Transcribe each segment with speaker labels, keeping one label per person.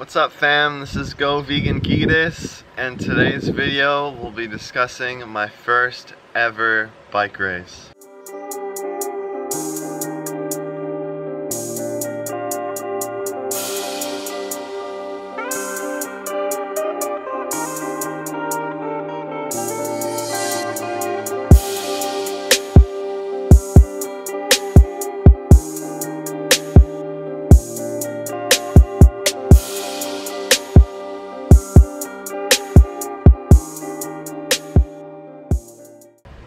Speaker 1: What's up fam, this is Go Vegan Gitas, and today's video we'll be discussing my first ever bike race.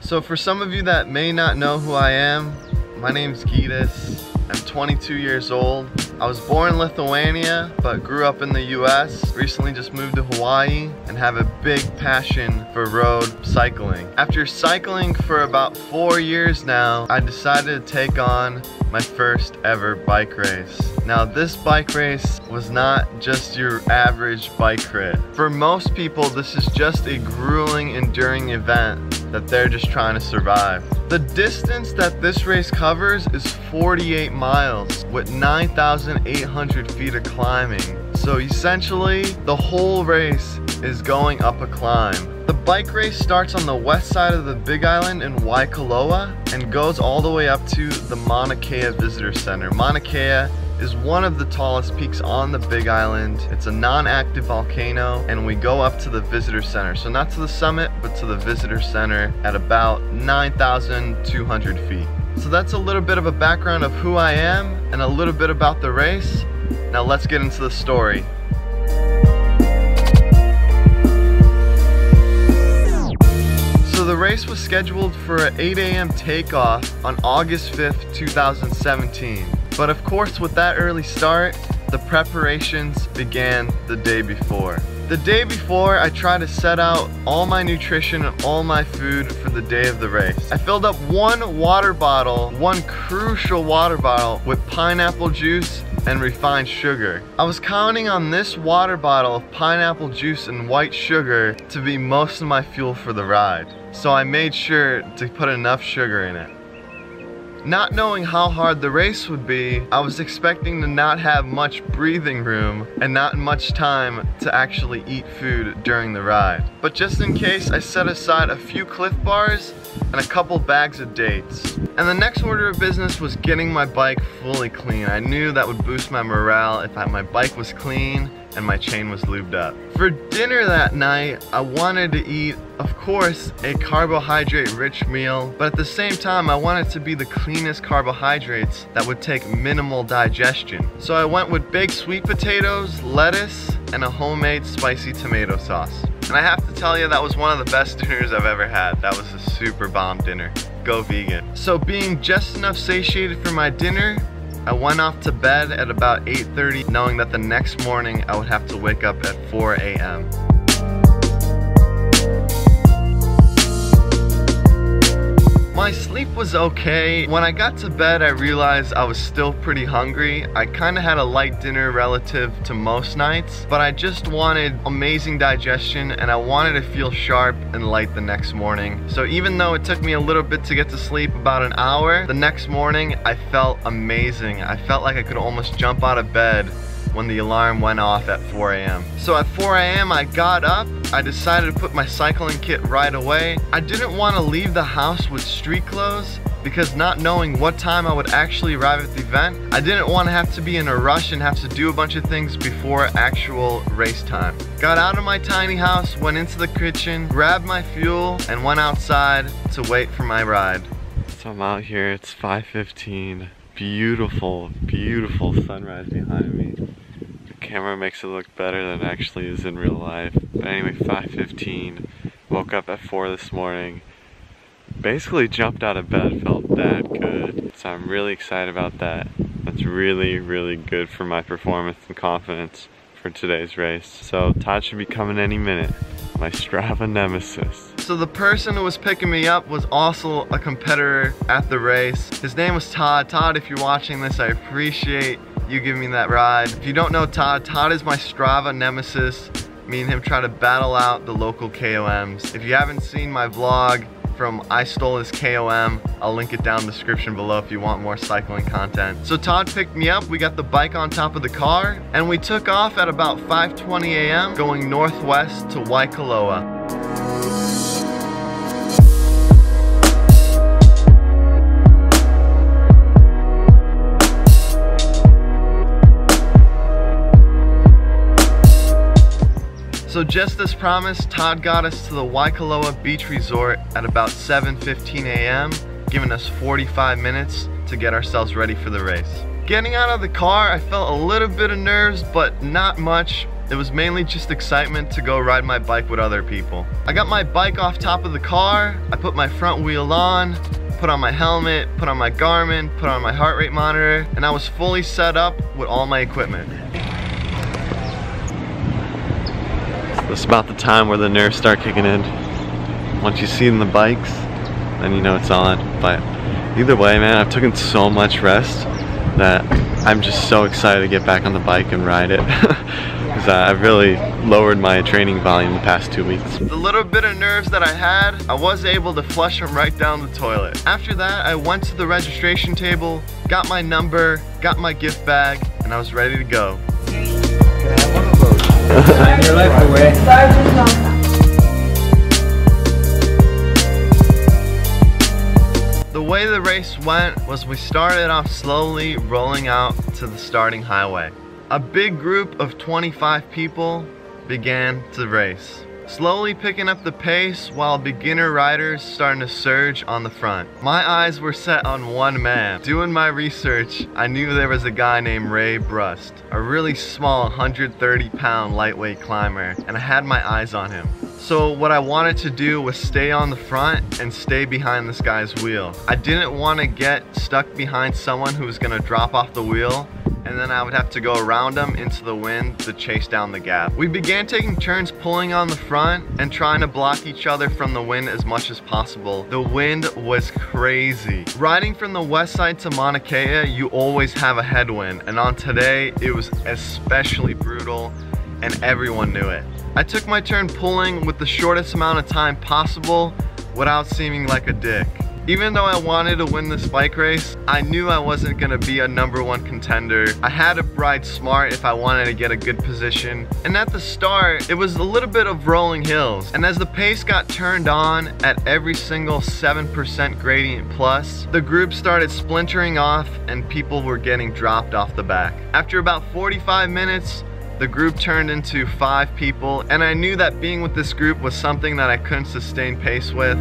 Speaker 1: So for some of you that may not know who I am, my name's Gitas. I'm 22 years old. I was born in Lithuania, but grew up in the US. Recently just moved to Hawaii and have a big passion for road cycling. After cycling for about 4 years now, I decided to take on my first ever bike race. Now this bike race was not just your average bike ride. For most people, this is just a grueling, enduring event that they're just trying to survive. The distance that this race covers is 48 miles with 9,800 feet of climbing. So essentially, the whole race is going up a climb. The bike race starts on the west side of the Big Island in Waikoloa and goes all the way up to the Mauna Kea Visitor Center. Mauna Kea is one of the tallest peaks on the Big Island. It's a non-active volcano, and we go up to the visitor center. So not to the summit, but to the visitor center at about 9,200 feet. So that's a little bit of a background of who I am and a little bit about the race. Now let's get into the story. So the race was scheduled for an 8 a.m. takeoff on August 5th, 2017. But of course, with that early start, the preparations began the day before. The day before, I tried to set out all my nutrition and all my food for the day of the race. I filled up one water bottle, one crucial water bottle, with pineapple juice and refined sugar. I was counting on this water bottle of pineapple juice and white sugar to be most of my fuel for the ride. So I made sure to put enough sugar in it. Not knowing how hard the race would be, I was expecting to not have much breathing room and not much time to actually eat food during the ride. But just in case, I set aside a few Cliff Bars and a couple bags of dates. And the next order of business was getting my bike fully clean. I knew that would boost my morale if my bike was clean and my chain was lubed up. For dinner that night, I wanted to eat, of course, a carbohydrate-rich meal, but at the same time, I wanted to be the cleanest carbohydrates that would take minimal digestion. So I went with baked sweet potatoes, lettuce, and a homemade spicy tomato sauce. And I have to tell you, that was one of the best dinners I've ever had. That was a super bomb dinner. Go vegan. So being just enough satiated for my dinner, I went off to bed at about 8:30, knowing that the next morning I would have to wake up at 4 a.m. My sleep was okay. When I got to bed, I realized I was still pretty hungry. I kind of had a light dinner relative to most nights, but I just wanted amazing digestion and I wanted to feel sharp and light the next morning. So even though it took me a little bit to get to sleep, about an hour, the next morning I felt amazing. I felt like I could almost jump out of bed when the alarm went off at 4 a.m. So at 4 a.m. I got up, I decided to put my cycling kit right away. I didn't want to leave the house with street clothes because not knowing what time I would actually arrive at the event, I didn't want to have to be in a rush and have to do a bunch of things before actual race time. Got out of my tiny house, went into the kitchen, grabbed my fuel, and went outside to wait for my ride. So I'm out here, it's 5:15. Beautiful, beautiful sunrise behind me. The camera makes it look better than it actually is in real life. But anyway, 5:15. Woke up at 4 this morning. Basically jumped out of bed, felt that good. So I'm really excited about that. That's really, really good for my performance and confidence for today's race. So Todd should be coming any minute. My Strava nemesis. So the person who was picking me up was also a competitor at the race. His name was Todd. Todd, if you're watching this, I appreciate you giving me that ride. If you don't know Todd, Todd is my Strava nemesis. Me and him try to battle out the local KOMs. If you haven't seen my vlog, from I Stole His KOM. I'll link it down in the description below if you want more cycling content. So Todd picked me up, we got the bike on top of the car, and we took off at about 5:20 a.m. going northwest to Waikoloa. So just as promised, Todd got us to the Waikoloa Beach Resort at about 7:15 a.m., giving us 45 minutes to get ourselves ready for the race. Getting out of the car, I felt a little bit of nerves, but not much. It was mainly just excitement to go ride my bike with other people. I got my bike off top of the car, I put my front wheel on, put on my helmet, put on my Garmin, put on my heart rate monitor, and I was fully set up with all my equipment. It's about the time where the nerves start kicking in. Once you see the bikes, then you know it's on. But either way, man, I've taken so much rest that I'm just so excited to get back on the bike and ride it. Because I've really lowered my training volume the past 2 weeks. The little bit of nerves that I had, I was able to flush them right down the toilet. After that, I went to the registration table, got my number, got my gift bag, and I was ready to go.
Speaker 2: Sign your life away.
Speaker 1: The way the race went was we started off slowly rolling out to the starting highway. A big group of 25 people began to race, slowly picking up the pace while beginner riders starting to surge on the front. My eyes were set on one man. Doing my research, I knew there was a guy named Ray Brust, a really small 130-pound lightweight climber, and I had my eyes on him. So what I wanted to do was stay on the front and stay behind this guy's wheel. I didn't want to get stuck behind someone who was going to drop off the wheel, and then I would have to go around them into the wind to chase down the gap. We began taking turns pulling on the front and trying to block each other from the wind as much as possible. The wind was crazy. Riding from the west side to Mauna Kea, you always have a headwind, and on today, it was especially brutal, and everyone knew it. I took my turn pulling with the shortest amount of time possible without seeming like a dick. Even though I wanted to win this bike race, I knew I wasn't gonna be a #1 contender. I had to ride smart if I wanted to get a good position. And at the start, it was a little bit of rolling hills. And as the pace got turned on at every single 7% gradient plus, the group started splintering off and people were getting dropped off the back. After about 45 minutes, the group turned into 5 people, and I knew that being with this group was something that I couldn't sustain pace with.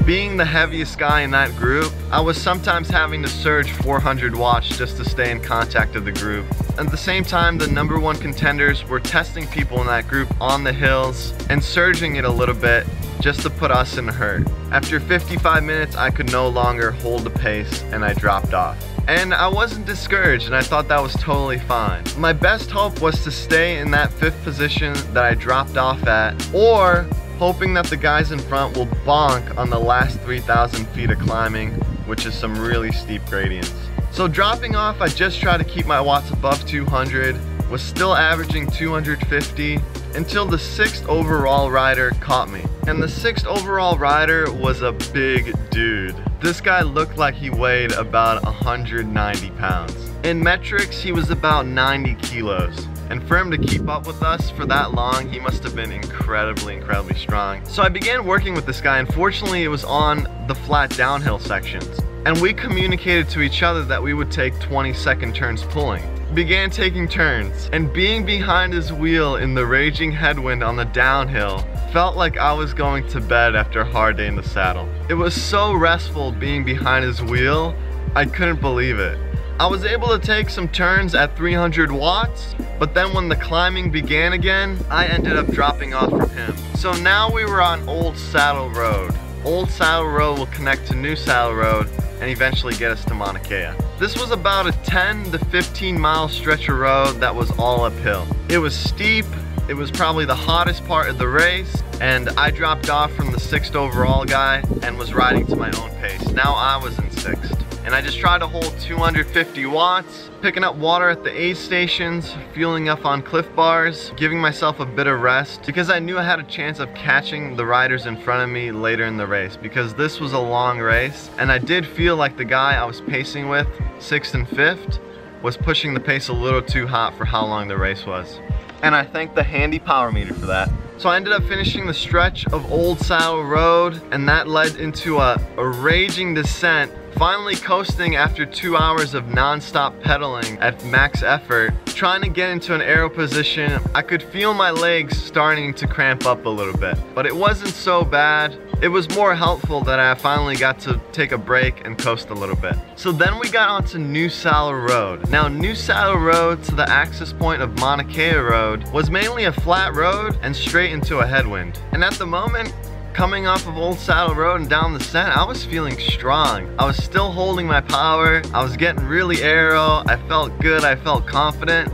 Speaker 1: Being the heaviest guy in that group, I was sometimes having to surge 400 watts just to stay in contact of the group. At the same time, the #1 contenders were testing people in that group on the hills and surging it a little bit just to put us in a hurt. After 55 minutes, I could no longer hold the pace and I dropped off. And I wasn't discouraged, and I thought that was totally fine. My best hope was to stay in that 5th position that I dropped off at, or hoping that the guys in front will bonk on the last 3,000 feet of climbing, which is some really steep gradients. So dropping off, I just tried to keep my watts above 200, was still averaging 250 until the 6th overall rider caught me. And the 6th overall rider was a big dude. This guy looked like he weighed about 190 pounds. In metrics, he was about 90 kilos. And for him to keep up with us for that long, he must have been incredibly strong. So I began working with this guy, and fortunately it was on the flat downhill sections. And we communicated to each other that we would take 20-second turns pulling. Began taking turns, and being behind his wheel in the raging headwind on the downhill felt like I was going to bed after a hard day in the saddle. It was so restful being behind his wheel, I couldn't believe it. I was able to take some turns at 300 watts, but then when the climbing began again, I ended up dropping off from him. So now we were on Old Saddle Road. Old Saddle Road will connect to New Saddle Road and eventually get us to Mauna Kea. This was about a 10 to 15 mile stretch of road that was all uphill. It was steep, it was probably the hottest part of the race, and I dropped off from the 6th overall guy and was riding to my own pace. Now I was in 6th. and I just tried to hold 250 watts, picking up water at the aid stations, fueling up on Cliff Bars, giving myself a bit of rest because I knew I had a chance of catching the riders in front of me later in the race because this was a long race, and I did feel like the guy I was pacing with, 6th and 5th, was pushing the pace a little too hot for how long the race was. And I thank the handy power meter for that. So I ended up finishing the stretch of Old Saddle Road, and that led into a raging descent, finally coasting after 2 hours of non-stop pedaling at max effort, trying to get into an aero position. I could feel my legs starting to cramp up a little bit, but it wasn't so bad. It was more helpful that I finally got to take a break and coast a little bit. So then we got onto New Saddle Road. Now New Saddle Road to the access point of Mauna Kea Road was mainly a flat road and straight into a headwind. And at the moment, coming off of Old Saddle Road and down the descent, I was feeling strong. I was still holding my power. I was getting really aero. I felt good. I felt confident.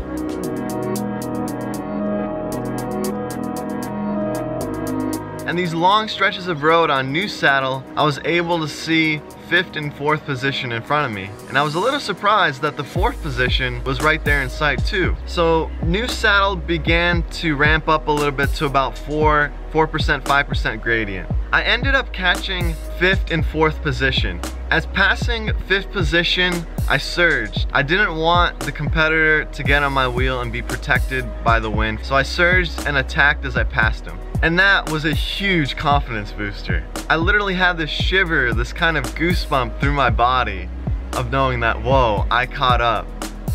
Speaker 1: And these long stretches of road on New Saddle, I was able to see 5th and 4th position in front of me. And I was a little surprised that the 4th position was right there in sight too. So New Saddle began to ramp up a little bit to about 4%, 5% gradient. I ended up catching 5th and 4th position. As passing 5th position, I surged. I didn't want the competitor to get on my wheel and be protected by the wind, so I surged and attacked as I passed him. And that was a huge confidence booster. I literally had this shiver, this kind of goosebump through my body of knowing that, whoa, I caught up.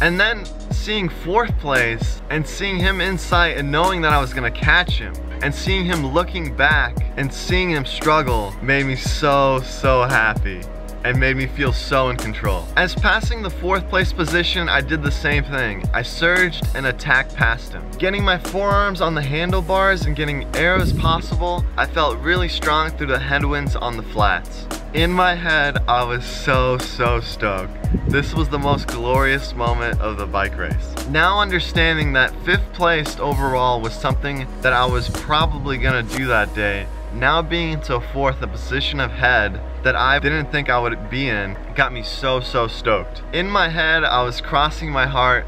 Speaker 1: And then seeing 4th place and seeing him in sight and knowing that I was gonna catch him and seeing him looking back and seeing him struggle made me so happy and made me feel so in control. As passing the 4th place position, I did the same thing. I surged and attacked past him. Getting my forearms on the handlebars and getting aero as possible, I felt really strong through the headwinds on the flats. In my head, I was so stoked. This was the most glorious moment of the bike race. Now understanding that 5th place overall was something that I was probably gonna do that day, now being into 4th, a position of head that I didn't think I would be in, got me so stoked. In my head, I was crossing my heart,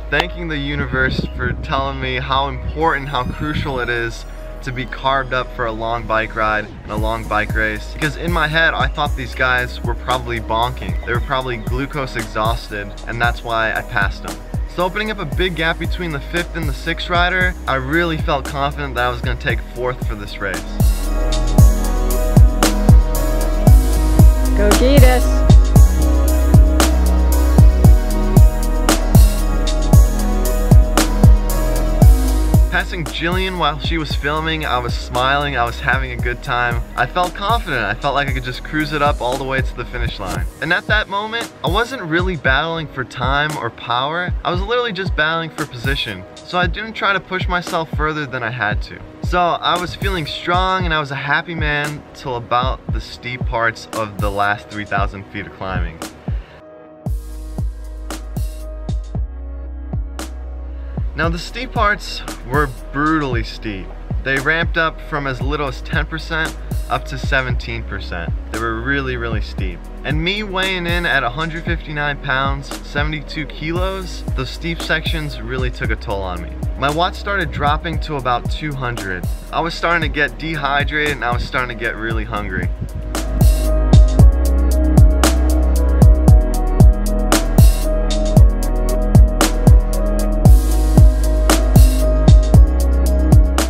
Speaker 1: thanking the universe for telling me how important, how crucial it is to be carved up for a long bike ride and a long bike race. Because in my head, I thought these guys were probably bonking. They were probably glucose exhausted, and that's why I passed them. So opening up a big gap between the 5th and the 6th rider, I really felt confident that I was gonna take 4th for this race.
Speaker 2: Go get us.
Speaker 1: Passing Jillian while she was filming, I was smiling, I was having a good time. I felt confident, I felt like I could just cruise it up all the way to the finish line. And at that moment, I wasn't really battling for time or power, I was literally just battling for position. So I didn't try to push myself further than I had to. So I was feeling strong and I was a happy man till about the steep parts of the last 3,000 feet of climbing. Now the steep parts were brutally steep. They ramped up from as little as 10% up to 17%. They were really steep. And me weighing in at 159 pounds, 72 kilos, those steep sections really took a toll on me. My watts started dropping to about 200. I was starting to get dehydrated and I was starting to get really hungry.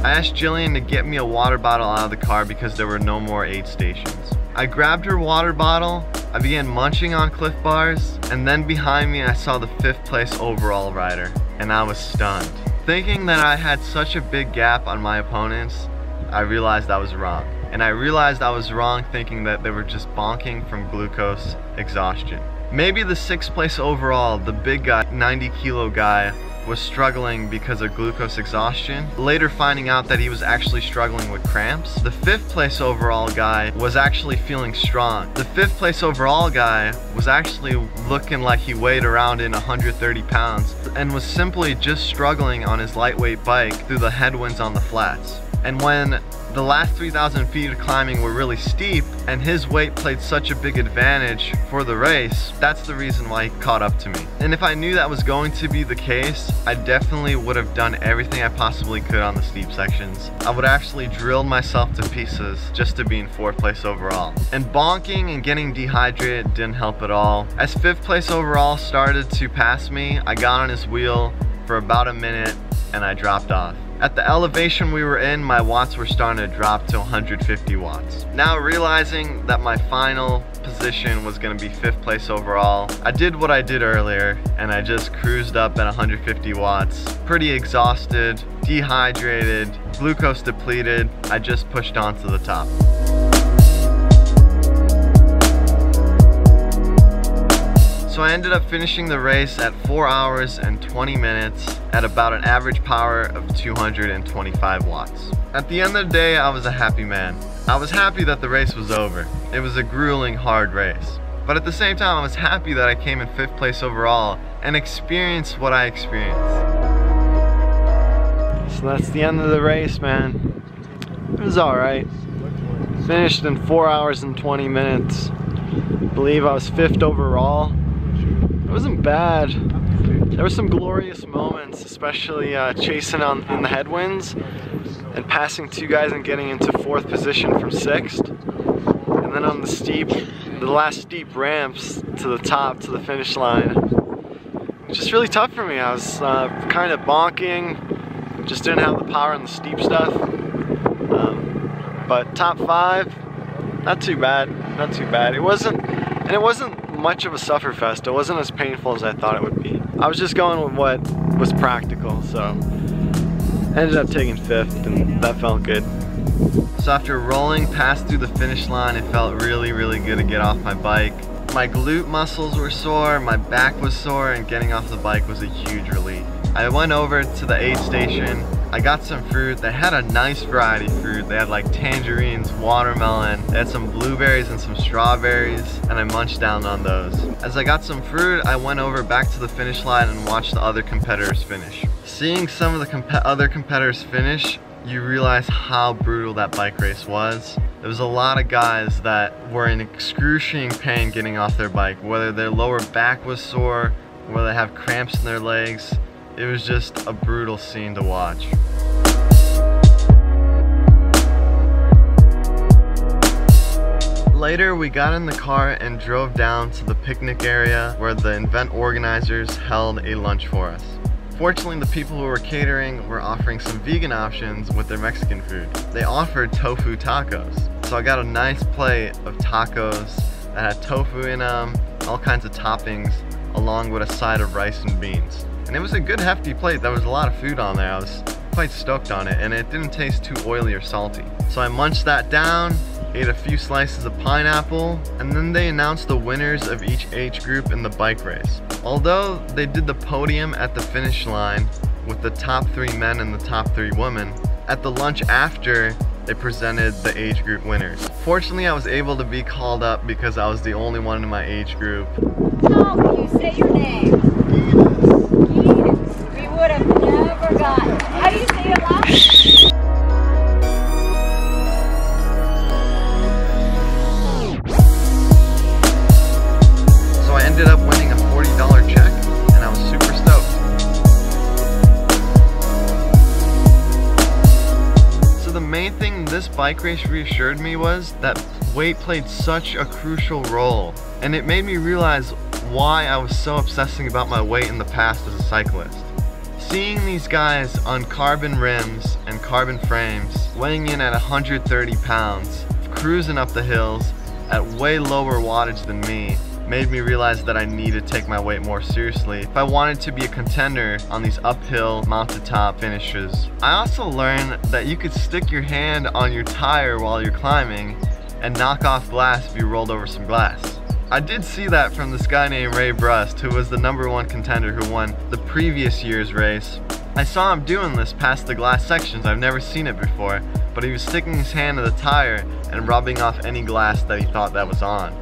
Speaker 1: I asked Jillian to get me a water bottle out of the car because there were no more aid stations. I grabbed her water bottle, I began munching on Cliff Bars, and then behind me I saw the 5th place overall rider, and I was stunned. Thinking that I had such a big gap on my opponents, I realized I was wrong. And I realized I was wrong thinking that they were just bonking from glucose exhaustion. Maybe the 6th place overall, the big guy, 90 kilo guy, was struggling because of glucose exhaustion, later finding out that he was actually struggling with cramps. The 5th place overall guy was actually feeling strong. The 5th place overall guy was actually looking like he weighed around in 130 pounds and was simply just struggling on his lightweight bike through the headwinds on the flats. And when the last 3,000 feet of climbing were really steep, and his weight played such a big advantage for the race. That's the reason why he caught up to me. And if I knew that was going to be the case, I definitely would have done everything I possibly could on the steep sections. I would actually drill myself to pieces just to be in 4th place overall. And bonking and getting dehydrated didn't help at all. As 5th place overall started to pass me, I got on his wheel for about a minute and I dropped off. At the elevation we were in, my watts were starting to drop to 150 watts. Now realizing that my final position was going to be 5th place overall, I did what I did earlier and I just cruised up at 150 watts. Pretty exhausted, dehydrated, glucose depleted. I just pushed on to the top. So I ended up finishing the race at 4 hours and 20 minutes at about an average power of 225 watts. At the end of the day, I was a happy man. I was happy that the race was over. It was a grueling, hard race. But at the same time, I was happy that I came in 5th place overall and experienced what I experienced. So that's the end of the race, man. It was alright. Finished in 4 hours and 20 minutes. I believe I was 5th overall. It wasn't bad. There were some glorious moments, especially chasing in the headwinds and passing 2 guys and getting into 4th position from 6th. And then on the last steep ramps to the top, to the finish line, it was just really tough for me. I was kind of bonking, just didn't have the power on the steep stuff. But top 5, not too bad, not too bad. It wasn't much of a sufferfest. It wasn't as painful as I thought it would be. I was just going with what was practical, so I ended up taking 5th and that felt good. So after rolling past through the finish line, it felt really, really good to get off my bike. My glute muscles were sore, my back was sore, and getting off the bike was a huge relief. I went over to the aid station. I got some fruit. They had a nice variety of fruit. They had like tangerines, watermelon, they had some blueberries and some strawberries, and I munched down on those. As I got some fruit, I went over back to the finish line and watched the other competitors finish. Seeing some of the other competitors finish, you realize how brutal that bike race was. There was a lot of guys that were in excruciating pain getting off their bike, whether their lower back was sore, whether they have cramps in their legs. It was just a brutal scene to watch. Later, we got in the car and drove down to the picnic area where the event organizers held a lunch for us. Fortunately, the people who were catering were offering some vegan options with their Mexican food. They offered tofu tacos. So I got a nice plate of tacos that had tofu in them, all kinds of toppings, along with a side of rice and beans. And it was a good hefty plate. There was a lot of food on there. I was quite stoked on it, and it didn't taste too oily or salty. So I munched that down, ate a few slices of pineapple, and then they announced the winners of each age group in the bike race. Although they did the podium at the finish line with the top 3 men and the top 3 women, at the lunch after, they presented the age group winners. Fortunately, I was able to be called up because I was the only one in my age group.
Speaker 3: Tell me, you say your name. We would have never gotten it. How do you say it last?
Speaker 1: So I ended up winning a $40 check, and I was super stoked. So the main thing this bike race reassured me was that weight played such a crucial role, and it made me realize why I was so obsessing about my weight in the past as a cyclist. Seeing these guys on carbon rims and carbon frames, weighing in at 130 pounds, cruising up the hills at way lower wattage than me, made me realize that I needed to take my weight more seriously if I wanted to be a contender on these uphill, mountaintop finishes. I also learned that you could stick your hand on your tire while you're climbing and knock off glass if you rolled over some glass. I did see that from this guy named Ray Brust, who was the #1 contender who won the previous year's race. I saw him doing this past the glass sections. I've never seen it before, but he was sticking his hand to the tire and rubbing off any glass that he thought that was on.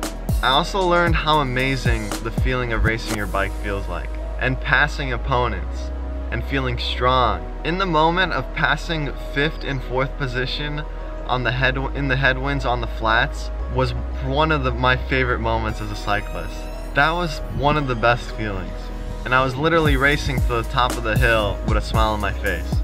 Speaker 1: I also learned how amazing the feeling of racing your bike feels like, and passing opponents, and feeling strong. In the moment of passing 5th and 4th position on the headwinds on the flats was one of my favorite moments as a cyclist. That was one of the best feelings. And I was literally racing to the top of the hill with a smile on my face.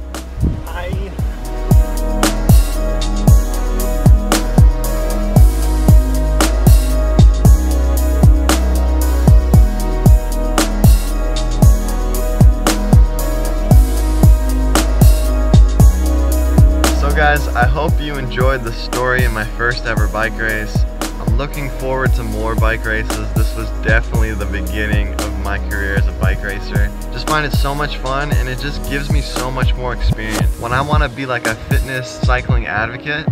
Speaker 1: Guys, I hope you enjoyed the story of my first ever bike race. I'm looking forward to more bike races. This was definitely the beginning of my career as a bike racer. Just find it so much fun, and it just gives me so much more experience. When I want to be like a fitness cycling advocate,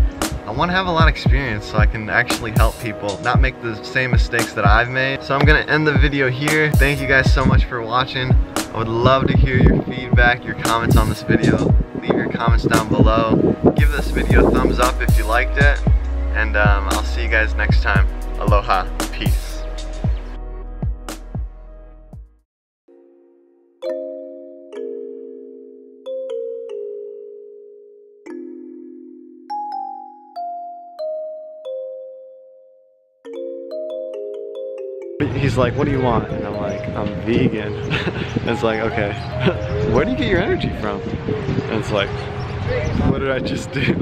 Speaker 1: I want to have a lot of experience so I can actually help people not make the same mistakes that I've made. So I'm going to end the video here. Thank you guys so much for watching. I would love to hear your feedback, your comments on this video. Leave your comments down below. Give this video a thumbs up if you liked it. And I'll see you guys next time. Aloha. Peace. He's like, what do you want? And I'm like, I'm vegan. And it's like, okay, where do you get your energy from? And it's like, what did I just do?